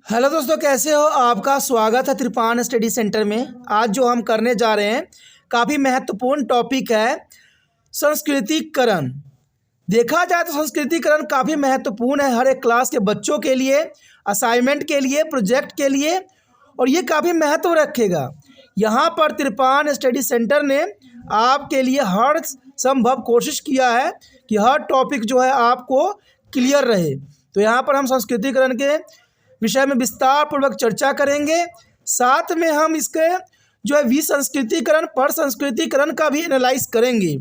Hello दोस्तों, कैसे हो? आपका स्वागत है त्रिपान स्टडी सेंटर में। आज जो हम करने जा रहे हैं काफ़ी महत्वपूर्ण टॉपिक है संस्कृतिकरण। देखा जाए तो संस्कृतिकरण काफ़ी महत्वपूर्ण है हर एक क्लास के बच्चों के लिए, असाइनमेंट के लिए, प्रोजेक्ट के लिए, और ये काफ़ी महत्व रखेगा। यहाँ पर त्रिपान स्टडी सेंटर ने आपके लिए हर संभव कोशिश किया है कि हर टॉपिक जो है आपको क्लियर रहे। तो यहाँ पर हम संस्कृतिकरण के विषय में विस्तार पूर्वक चर्चा करेंगे। साथ में हम इसके जो है विसंस्कृतिकरण, परसंस्कृतिकरण का भी एनालाइज करेंगे।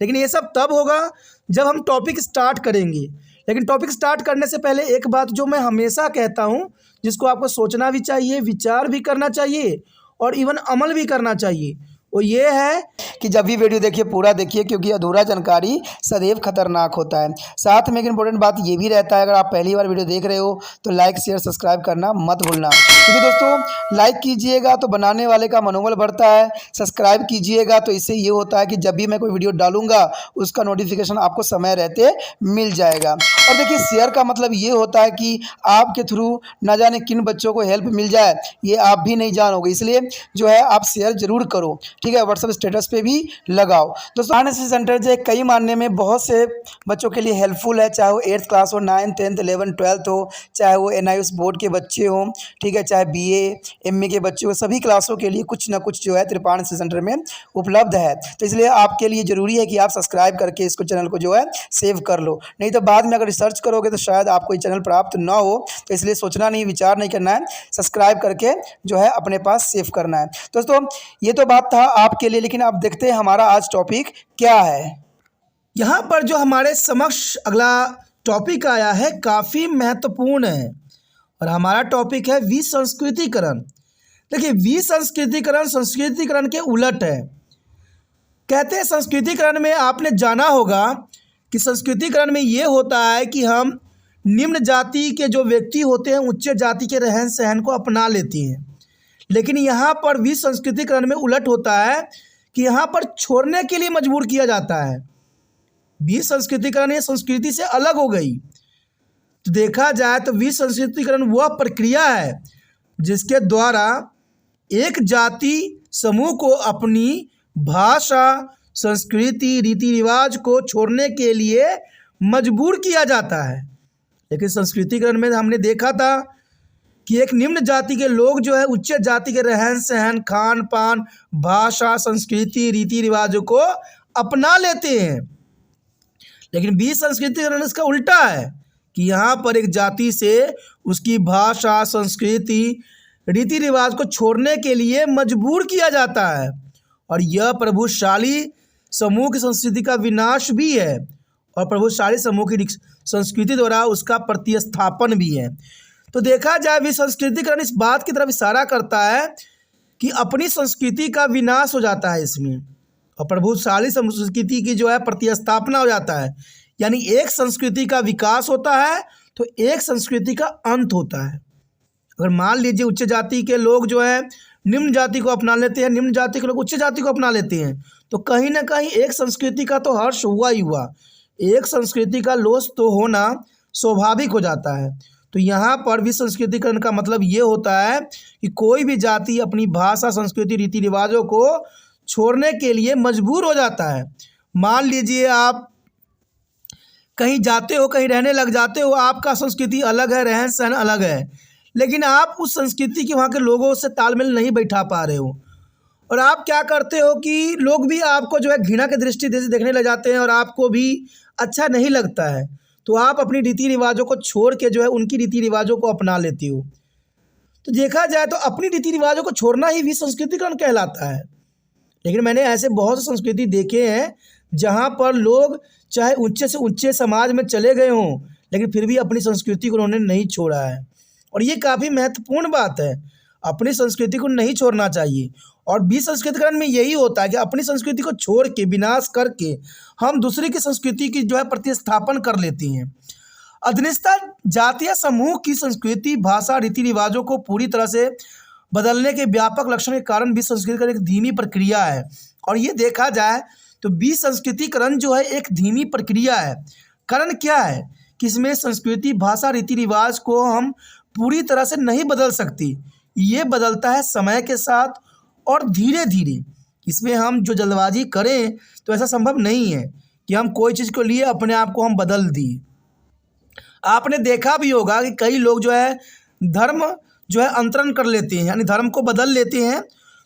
लेकिन ये सब तब होगा जब हम टॉपिक स्टार्ट करेंगे। लेकिन टॉपिक स्टार्ट करने से पहले एक बात जो मैं हमेशा कहता हूँ, जिसको आपको सोचना भी चाहिए, विचार भी करना चाहिए और इवन अमल भी करना चाहिए, वो ये है कि जब भी वीडियो देखिए पूरा देखिए, क्योंकि अधूरा जानकारी सदैव खतरनाक होता है। साथ में एक इम्पोर्टेंट बात ये भी रहता है, अगर आप पहली बार वीडियो देख रहे हो तो लाइक शेयर सब्सक्राइब करना मत भूलना, क्योंकि दोस्तों लाइक कीजिएगा तो बनाने वाले का मनोबल बढ़ता है, सब्सक्राइब कीजिएगा तो इससे ये होता है कि जब भी मैं कोई वीडियो डालूंगा उसका नोटिफिकेशन आपको समय रहते मिल जाएगा। और देखिए शेयर का मतलब ये होता है कि आपके थ्रू न जाने किन बच्चों को हेल्प मिल जाए, ये आप भी नहीं जानोगे, इसलिए जो है आप शेयर जरूर करो, ठीक है। व्हाट्सएप स्टेटस पे भी लगाओ। दोस्तों आरएनएसएस सेंटर जो कई मानने में बहुत से बच्चों के लिए हेल्पफुल है, चाहे वो 8th क्लास हो, 9th 10th 11th 12th हो, चाहे वो NIOS बोर्ड के बच्चे हों, ठीक है, चाहे BA MA के बच्चे हो, सभी क्लासों के लिए कुछ ना कुछ जो है त्रिपान एनएसएस सेंटर में उपलब्ध है। तो इसलिए आपके लिए ज़रूरी है कि आप सब्सक्राइब करके इसको चैनल को जो है सेव कर लो, नहीं तो बाद में अगर रिसर्च करोगे तो शायद आपको ये चैनल प्राप्त ना हो। तो इसलिए सोचना नहीं, विचार नहीं करना है, सब्सक्राइब करके जो है अपने पास सेव करना है। दोस्तों ये तो बात था आपके लिए, लेकिन आप देखते हैं हमारा आज टॉपिक क्या है। यहाँ पर जो हमारे समक्ष अगला टॉपिक आया है काफ़ी महत्वपूर्ण है, और हमारा टॉपिक है विसंस्कृतिकरण। देखिए विसंस्कृतिकरण संस्कृतिकरण के उलट है। कहते हैं संस्कृतिकरण में आपने जाना होगा कि संस्कृतिकरण में ये होता है कि हम निम्न जाति के जो व्यक्ति होते हैं उच्च जाति के रहन सहन को अपना लेती हैं। लेकिन यहाँ पर विसंस्कृतिकरण में उलट होता है कि यहाँ पर छोड़ने के लिए मजबूर किया जाता है। विसंस्कृतिकरण ये संस्कृति से अलग हो गई। तो देखा जाए तो विसंस्कृतिकरण वह प्रक्रिया है जिसके द्वारा एक जाति समूह को अपनी भाषा, संस्कृति, रीति रिवाज को छोड़ने के लिए मजबूर किया जाता है। लेकिन संस्कृतिकरण में हमने देखा था कि एक निम्न जाति के लोग जो है उच्च जाति के रहन सहन, खान पान, भाषा, संस्कृति, रीति रिवाजों को अपना लेते हैं। लेकिन विसंस्कृतिकरण इसका उल्टा है कि यहाँ पर एक जाति से उसकी भाषा, संस्कृति, रीति रिवाज को छोड़ने के लिए मजबूर किया जाता है, और यह प्रभुशाली समूह की संस्कृति का विनाश भी है और प्रभुशाली समूह की संस्कृति द्वारा उसका प्रतिस्थापन भी है। तो देखा जाए विसंस्कृतिकरण इस बात की तरफ इशारा करता है कि अपनी संस्कृति का विनाश हो जाता है इसमें, और प्रभुशाली संस्कृति की जो है प्रतिस्थापना हो जाता है। यानी एक संस्कृति का विकास होता है तो एक संस्कृति का अंत होता है। अगर मान लीजिए उच्च जाति के लोग जो है निम्न जाति को अपना लेते हैं, निम्न जाति के लोग उच्च जाति को अपना लेते हैं, तो कहीं ना कहीं एक संस्कृति का तो हर्ष हुआ ही हुआ, एक संस्कृति का लोस तो होना स्वाभाविक हो जाता है। तो यहाँ पर विसंस्कृतिकरण का मतलब ये होता है कि कोई भी जाति अपनी भाषा, संस्कृति, रीति रिवाजों को छोड़ने के लिए मजबूर हो जाता है। मान लीजिए आप कहीं जाते हो, कहीं रहने लग जाते हो, आपका संस्कृति अलग है, रहन सहन अलग है, लेकिन आप उस संस्कृति के वहाँ के लोगों से तालमेल नहीं बैठा पा रहे हो, और आप क्या करते हो कि लोग भी आपको जो है घृणा की दृष्टि से देखने लग जाते हैं और आपको भी अच्छा नहीं लगता है, तो आप अपनी रीति रिवाजों को छोड़ के जो है उनकी रीति रिवाजों को अपना लेती हो। तो देखा जाए तो अपनी रीति रिवाजों को छोड़ना ही विसंस्कृतिकरण कहलाता है। लेकिन मैंने ऐसे बहुत से संस्कृति देखे हैं जहाँ पर लोग चाहे ऊंचे से ऊंचे समाज में चले गए हों, लेकिन फिर भी अपनी संस्कृति को उन्होंने नहीं छोड़ा है, और ये काफ़ी महत्वपूर्ण बात है। अपनी संस्कृति को नहीं छोड़ना चाहिए, और विसंस्कृतिकरण में यही होता है कि अपनी संस्कृति को छोड़ के, विनाश करके हम दूसरे की संस्कृति की जो है प्रतिस्थापन कर लेती हैं। अधनिष्ठा जातीय समूह की संस्कृति, भाषा, रीति रिवाजों को पूरी तरह से बदलने के व्यापक लक्षण के कारण विसंस्कृतिकरण एक धीमी प्रक्रिया है। और ये देखा जाए तो विसंस्कृतिकरण जो है एक धीमी प्रक्रिया है। कारण क्या है कि इसमें संस्कृति, भाषा, रीति रिवाज को हम पूरी तरह से नहीं बदल सकती। ये बदलता है समय के साथ और धीरे धीरे। इसमें हम जो जल्दबाजी करें तो ऐसा संभव नहीं है कि हम कोई चीज़ को लिए अपने आप को हम बदल दिए। आपने देखा भी होगा कि कई लोग जो है धर्म जो है अंतरण कर लेते हैं, यानी धर्म को बदल लेते हैं।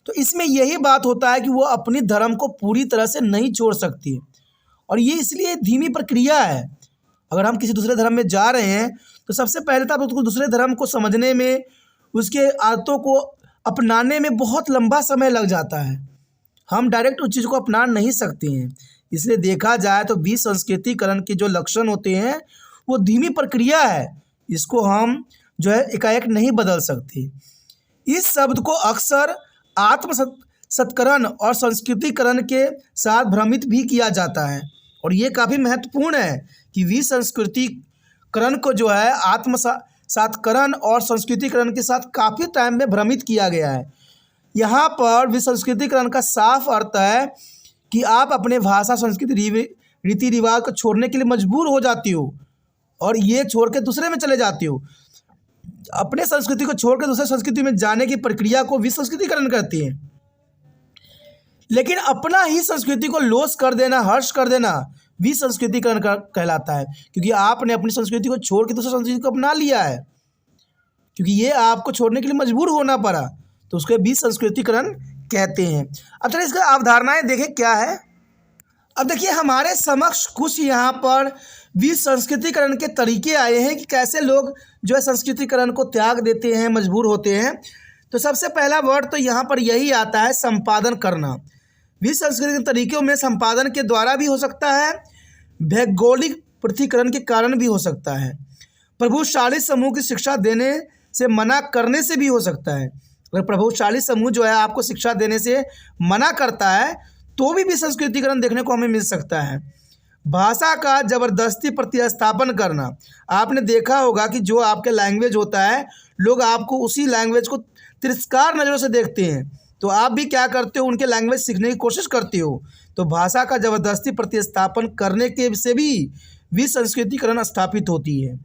तो इसमें यही बात होता है कि वो अपनी धर्म को पूरी तरह से नहीं छोड़ सकती, और ये इसलिए धीमी प्रक्रिया है। अगर हम किसी दूसरे धर्म में जा रहे हैं तो सबसे पहले तो आप उसको दूसरे धर्म को समझने में, उसके आदतों को अपनाने में बहुत लंबा समय लग जाता है। हम डायरेक्ट उस चीज़ को अपना नहीं सकते हैं। इसलिए देखा जाए तो विसंस्कृतिकरण के जो लक्षण होते हैं वो धीमी प्रक्रिया है, इसको हम जो है एकाएक नहीं बदल सकते। इस शब्द को अक्सर आत्मसत्करण और संस्कृतिकरण के साथ भ्रमित भी किया जाता है, और ये काफ़ी महत्वपूर्ण है कि विसंस्कृतिकरण को जो है आत्मसात्करण और संस्कृतिकरण के साथ काफ़ी टाइम में भ्रमित किया गया है। यहाँ पर विसंस्कृतिकरण का साफ अर्थ है कि आप अपने भाषा, संस्कृति, रीति रिवाज को छोड़ने के लिए मजबूर हो जाती हो और ये छोड़ के दूसरे में चले जाती हो। अपने संस्कृति को छोड़ के दूसरे संस्कृति में जाने की प्रक्रिया को विसंस्कृतिकरण कहती है। लेकिन अपना ही संस्कृति को लोस कर देना, हर्ष कर देना विसंस्कृतिकरण कहलाता है, क्योंकि आपने अपनी संस्कृति को छोड़ के दूसरी संस्कृति को अपना लिया है, क्योंकि ये आपको छोड़ने के लिए मजबूर होना पड़ा, तो उसको विसंस्कृतिकरण कहते हैं। अब चलिए इसका अवधारणाएं देखें क्या है। अब देखिए हमारे समक्ष कुछ यहाँ पर विसंस्कृतिकरण के तरीके आए हैं कि कैसे लोग जो है संस्कृतिकरण को त्याग देते हैं, मजबूर होते हैं। तो सबसे पहला वर्ड तो यहाँ पर यही आता है, संपादन करना। विसंस्कृति के तरीकों में संपादन के द्वारा भी हो सकता है, भौगोलिक पृथक्करण के कारण भी हो सकता है, प्रभुशाली समूह की शिक्षा देने से मना करने से भी हो सकता है। अगर प्रभुशाली समूह जो है आपको शिक्षा देने से मना करता है तो भी विसंस्कृतिकरण देखने को हमें मिल सकता है। भाषा का ज़बरदस्ती प्रतिस्थापन करना। आपने देखा होगा कि जो आपके लैंग्वेज होता है, लोग आपको उसी लैंग्वेज को तिरस्कार नज़रों से देखते हैं, तो आप भी क्या करते हो, उनके लैंग्वेज सीखने की कोशिश करते हो। तो भाषा का ज़बरदस्ती प्रतिस्थापन करने के से भी विसंस्कृतिकरण स्थापित होती है।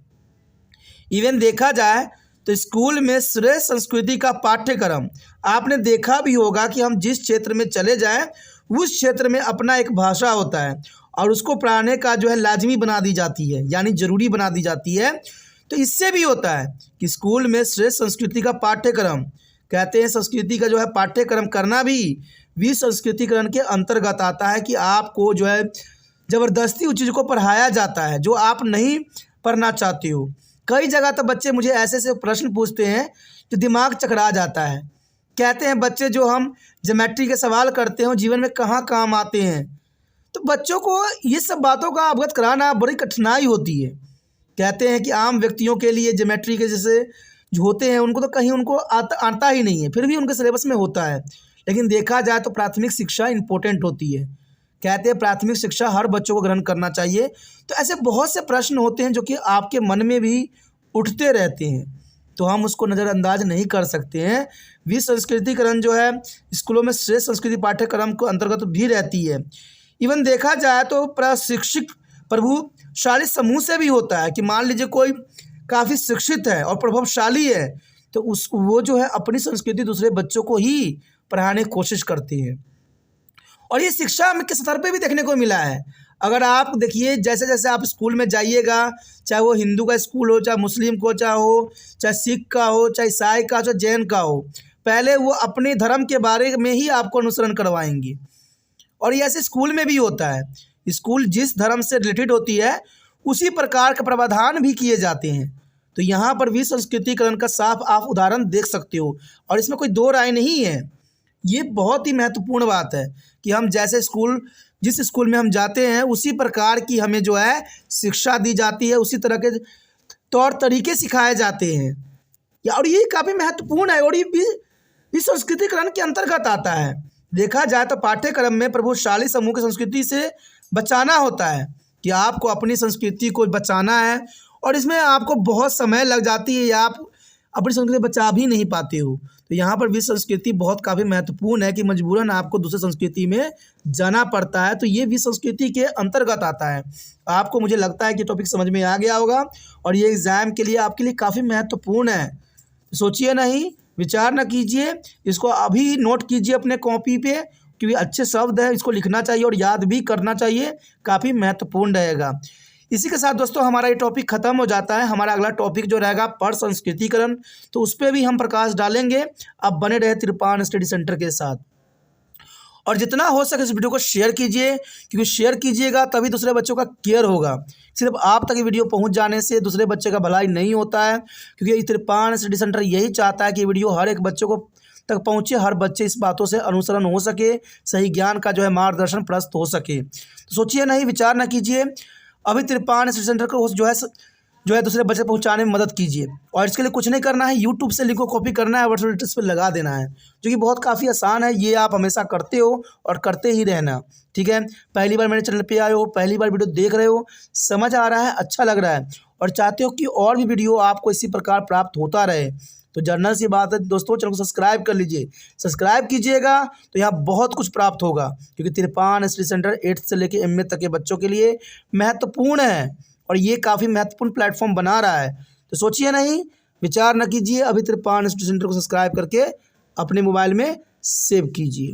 इवन देखा जाए तो स्कूल में श्रेष्ठ संस्कृति का पाठ्यक्रम, आपने देखा भी होगा कि हम जिस क्षेत्र में चले जाएं उस क्षेत्र में अपना एक भाषा होता है और उसको पढ़ाने का जो है लाजमी बना दी जाती है, यानी ज़रूरी बना दी जाती है। तो इससे भी होता है कि स्कूल में श्रेष्ठ संस्कृति का पाठ्यक्रम कहते हैं, संस्कृति का जो है पाठ्यक्रम करना भी विसंस्कृतिकरण के अंतर्गत आता है कि आपको जो है ज़बरदस्ती उस चीज़ को पढ़ाया जाता है जो आप नहीं पढ़ना चाहते हो। कई जगह तो बच्चे मुझे ऐसे ऐसे प्रश्न पूछते हैं जो दिमाग चकरा जाता है। कहते हैं बच्चे जो हम ज्योमेट्री के सवाल करते हैं जीवन में कहाँ काम आते हैं। तो बच्चों को ये सब बातों का अवगत कराना बड़ी कठिनाई होती है। कहते हैं कि आम व्यक्तियों के लिए ज्योमेट्री के जैसे जो होते हैं उनको तो कहीं उनको आता ही नहीं है, फिर भी उनके सिलेबस में होता है। लेकिन देखा जाए तो प्राथमिक शिक्षा इम्पोर्टेंट होती है। कहते हैं प्राथमिक शिक्षा हर बच्चों को ग्रहण करना चाहिए। तो ऐसे बहुत से प्रश्न होते हैं जो कि आपके मन में भी उठते रहते हैं, तो हम उसको नज़रअंदाज नहीं कर सकते हैं। विसंस्कृतिकरण जो है स्कूलों में श्रेष्ठ संस्कृति पाठ्यक्रम को अंतर्गत भी रहती है। इवन देखा जाए तो प्रशिक्षित प्रभुशाली समूह से भी होता है कि मान लीजिए कोई काफ़ी शिक्षित है और प्रभावशाली है, तो वो जो है अपनी संस्कृति दूसरे बच्चों को ही पढ़ाने की कोशिश करते हैं। और ये शिक्षा के स्तर पे भी देखने को मिला है। अगर आप देखिए जैसे जैसे आप स्कूल में जाइएगा, चाहे वो हिंदू का स्कूल हो, चाहे मुस्लिम को चाहे सिख का हो, चाहे ईसाई का, चाहे जैन का हो, पहले वो अपने धर्म के बारे में ही आपको अनुसरण करवाएंगे। और ये ऐसे स्कूल में भी होता है। स्कूल जिस धर्म से रिलेटेड होती है उसी प्रकार के प्रावधान भी किए जाते हैं। तो यहाँ पर विसंस्कृतिकरण का साफ आप उदाहरण देख सकते हो, और इसमें कोई दो राय नहीं है। ये बहुत ही महत्वपूर्ण बात है कि हम जैसे जिस स्कूल में हम जाते हैं उसी प्रकार की हमें जो है शिक्षा दी जाती है, उसी तरह के तौर तरीके सिखाए जाते हैं। और ये काफ़ी महत्वपूर्ण है और ये विसंस्कृतिकरण के अंतर्गत आता है। देखा जाए तो पाठ्यक्रम में प्रभुशाली समूह की संस्कृति से बचाना होता है कि आपको अपनी संस्कृति को बचाना है, और इसमें आपको बहुत समय लग जाती है या अपनी संस्कृति बचा भी नहीं पाते हो। तो यहाँ पर विश्व संस्कृति बहुत काफ़ी महत्वपूर्ण है कि मजबूरन आपको दूसरी संस्कृति में जाना पड़ता है। तो ये विश्व संस्कृति के अंतर्गत आता है। आपको, मुझे लगता है कि टॉपिक समझ में आ गया होगा और ये एग्ज़ाम के लिए आपके लिए काफ़ी महत्वपूर्ण है। सोचिए नहीं, विचार न कीजिए, इसको अभी नोट कीजिए अपने कॉपी पे, क्योंकि अच्छे शब्द है, इसको लिखना चाहिए और याद भी करना चाहिए, काफ़ी महत्वपूर्ण रहेगा। इसी के साथ दोस्तों हमारा ये टॉपिक ख़त्म हो जाता है। हमारा अगला टॉपिक जो रहेगा पर संस्कृतिकरण, तो उस पर भी हम प्रकाश डालेंगे। अब बने रहे तिरपान स्टडी सेंटर के साथ और जितना हो सके इस वीडियो को शेयर कीजिए, क्योंकि शेयर कीजिएगा तभी दूसरे बच्चों का केयर होगा। सिर्फ आप तक ये वीडियो पहुंच जाने से दूसरे बच्चे का भलाई नहीं होता है, क्योंकि तिरपान स्टडी सेंटर यही चाहता है कि वीडियो हर एक बच्चों को तक पहुंचे, हर बच्चे इस बातों से अनुसरण हो सके, सही ज्ञान का जो है मार्गदर्शन प्राप्त हो सके। तो सोचिए नहीं, विचार ना कीजिए, अभी तिरपान स्टडी सेंटर को जो है दूसरे बच्चे पहुंचाने में मदद कीजिए। और इसके लिए कुछ नहीं करना है, यूट्यूब से लिंक को कॉपी करना है, व्हाट्सएप स्टेटस पर लगा देना है, जो कि बहुत काफ़ी आसान है। ये आप हमेशा करते हो और करते ही रहना, ठीक है। पहली बार मेरे चैनल पे आए हो, पहली बार वीडियो देख रहे हो, समझ आ रहा है, अच्छा लग रहा है और चाहते हो कि और भी वीडियो आपको इसी प्रकार प्राप्त होता रहे, तो जनरल सी बात है दोस्तों, चैनल को सब्सक्राइब कर लीजिए। सब्सक्राइब कीजिएगा तो यहाँ बहुत कुछ प्राप्त होगा, क्योंकि तिरपान स्टडी सेंटर 8th से लेकर MA तक के बच्चों के लिए महत्वपूर्ण है और ये काफ़ी महत्वपूर्ण प्लेटफॉर्म बना रहा है। तो सोचिए नहीं, विचार न कीजिए, अभी तिरपान स्टडी सेंटर को सब्सक्राइब करके अपने मोबाइल में सेव कीजिए।